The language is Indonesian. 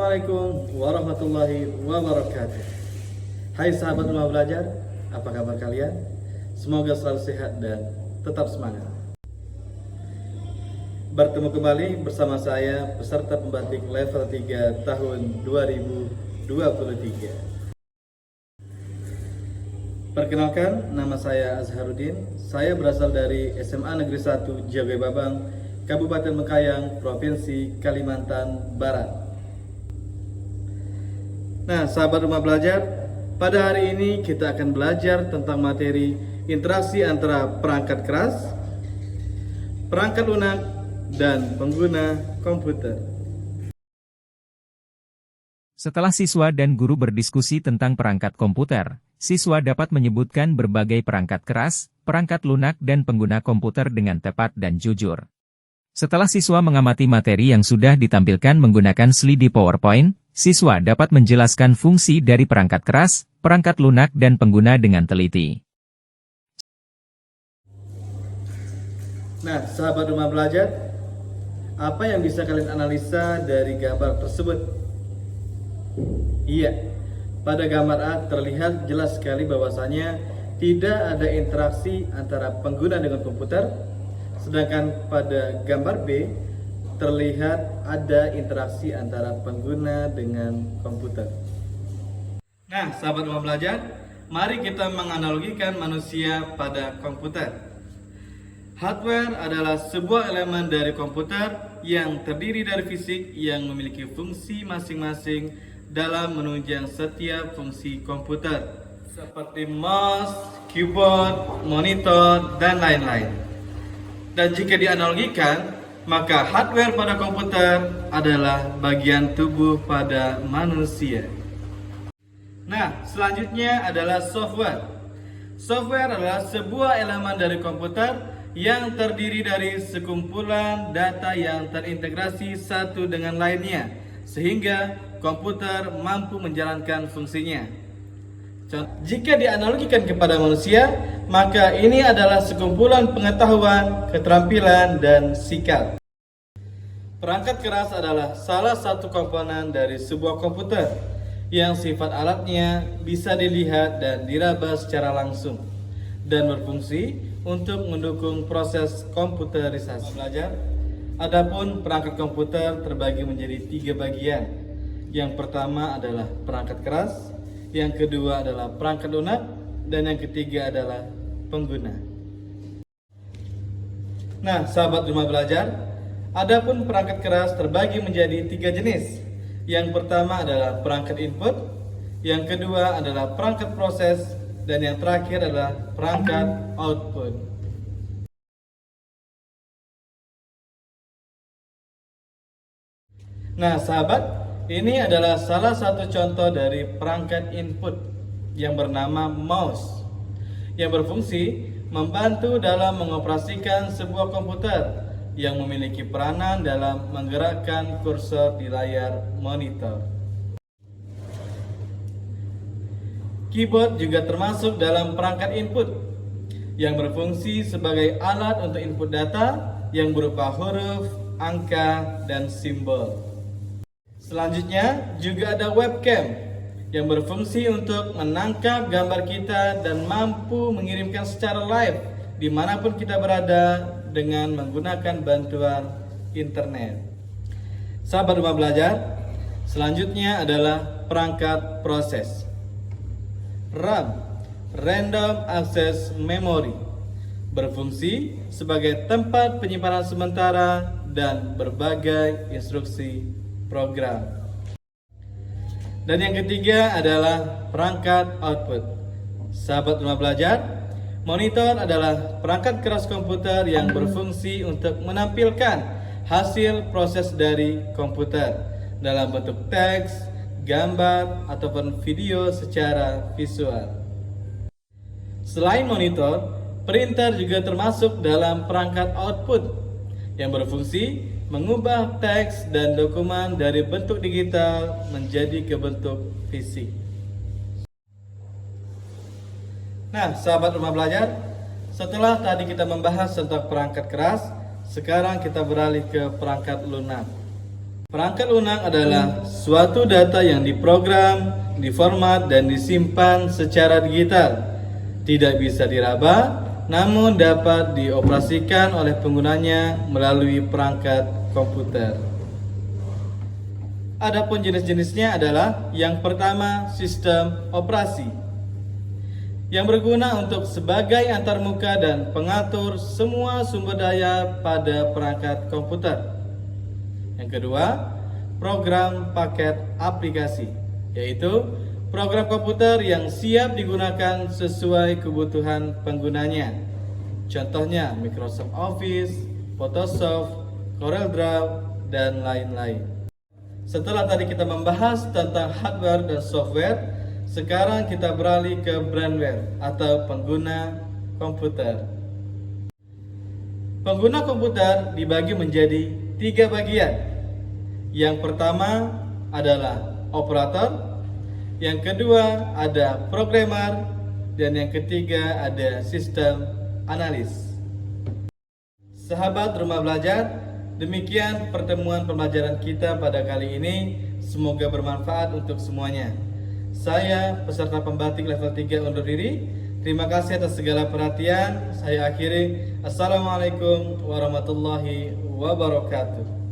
Assalamualaikum warahmatullahi wabarakatuh. Hai sahabat rumah belajar, apa kabar kalian? Semoga selalu sehat dan tetap semangat. Bertemu kembali bersama saya, peserta pembatik level 3 tahun 2023. Perkenalkan, nama saya Azharuddin. Saya berasal dari SMA Negeri 1 Jagawi Babang, Kabupaten Mekayang, Provinsi Kalimantan Barat. Nah, sahabat rumah belajar, pada hari ini kita akan belajar tentang materi interaksi antara perangkat keras, perangkat lunak, dan pengguna komputer. Setelah siswa dan guru berdiskusi tentang perangkat komputer, siswa dapat menyebutkan berbagai perangkat keras, perangkat lunak dan pengguna komputer dengan tepat dan jujur. Setelah siswa mengamati materi yang sudah ditampilkan menggunakan slide di PowerPoint, siswa dapat menjelaskan fungsi dari perangkat keras, perangkat lunak dan pengguna dengan teliti. Nah, sahabat rumah belajar, apa yang bisa kalian analisa dari gambar tersebut? Iya, pada gambar A terlihat jelas sekali bahwasanya tidak ada interaksi antara pengguna dengan komputer, sedangkan pada gambar B terlihat ada interaksi antara pengguna dengan komputer. Nah, sahabat rumah belajar, mari kita menganalogikan manusia pada komputer. Hardware adalah sebuah elemen dari komputer yang terdiri dari fisik yang memiliki fungsi masing-masing dalam menunjang setiap fungsi komputer, seperti mouse, keyboard, monitor, dan lain-lain. Dan jika dianalogikan, maka hardware pada komputer adalah bagian tubuh pada manusia. Nah, selanjutnya adalah software. Software adalah sebuah elemen dari komputer yang terdiri dari sekumpulan data yang terintegrasi satu dengan lainnya, sehingga komputer mampu menjalankan fungsinya. Jika dianalogikan kepada manusia, maka ini adalah sekumpulan pengetahuan, keterampilan, dan sikap. Perangkat keras adalah salah satu komponen dari sebuah komputer yang sifat alatnya bisa dilihat dan diraba secara langsung dan berfungsi untuk mendukung proses komputerisasi belajar. Adapun perangkat komputer terbagi menjadi 3 bagian. Yang pertama adalah perangkat keras, yang kedua adalah perangkat lunak, dan yang ketiga adalah pengguna. Nah, sahabat rumah belajar, adapun perangkat keras terbagi menjadi 3 jenis. Yang pertama adalah perangkat input, yang kedua adalah perangkat proses, dan yang terakhir adalah perangkat output. Nah, sahabat, ini adalah salah satu contoh dari perangkat input yang bernama mouse, yang berfungsi membantu dalam mengoperasikan sebuah komputer yang memiliki peranan dalam menggerakkan kursor di layar monitor. Keyboard juga termasuk dalam perangkat input yang berfungsi sebagai alat untuk input data yang berupa huruf, angka, dan simbol. Selanjutnya juga ada webcam yang berfungsi untuk menangkap gambar kita dan mampu mengirimkan secara live dimanapun kita berada dengan menggunakan bantuan internet. Sahabat rumah belajar, selanjutnya adalah perangkat proses. RAM, Random Access Memory, berfungsi sebagai tempat penyimpanan sementara dan berbagai instruksi program. Dan yang ketiga adalah perangkat output. Sahabat rumah belajar, monitor adalah perangkat keras komputer yang berfungsi untuk menampilkan hasil proses dari komputer dalam bentuk teks, gambar, ataupun video secara visual. Selain monitor, printer juga termasuk dalam perangkat output yang berfungsi mengubah teks dan dokumen dari bentuk digital menjadi ke bentuk fisik. Nah, sahabat rumah belajar, setelah tadi kita membahas tentang perangkat keras, sekarang kita beralih ke perangkat lunak. Perangkat lunak adalah suatu data yang diprogram, diformat, dan disimpan secara digital. Tidak bisa diraba, namun dapat dioperasikan oleh penggunanya melalui perangkat komputer. Adapun jenis-jenisnya adalah yang pertama, sistem operasi yang berguna untuk sebagai antarmuka dan pengatur semua sumber daya pada perangkat komputer. Yang kedua, program paket aplikasi, yaitu program komputer yang siap digunakan sesuai kebutuhan penggunanya. Contohnya Microsoft Office, Photoshop, CorelDRAW, dan lain-lain. Setelah tadi kita membahas tentang hardware dan software, sekarang kita beralih ke brandware atau pengguna komputer. Pengguna komputer dibagi menjadi 3 bagian. Yang pertama adalah operator, yang kedua ada programmer, dan yang ketiga ada sistem analis. Sahabat Rumah Belajar, demikian pertemuan pembelajaran kita pada kali ini. Semoga bermanfaat untuk semuanya. Saya peserta pembatik level 3 undur diri. Terima kasih atas segala perhatian. Saya akhiri. Assalamualaikum warahmatullahi wabarakatuh.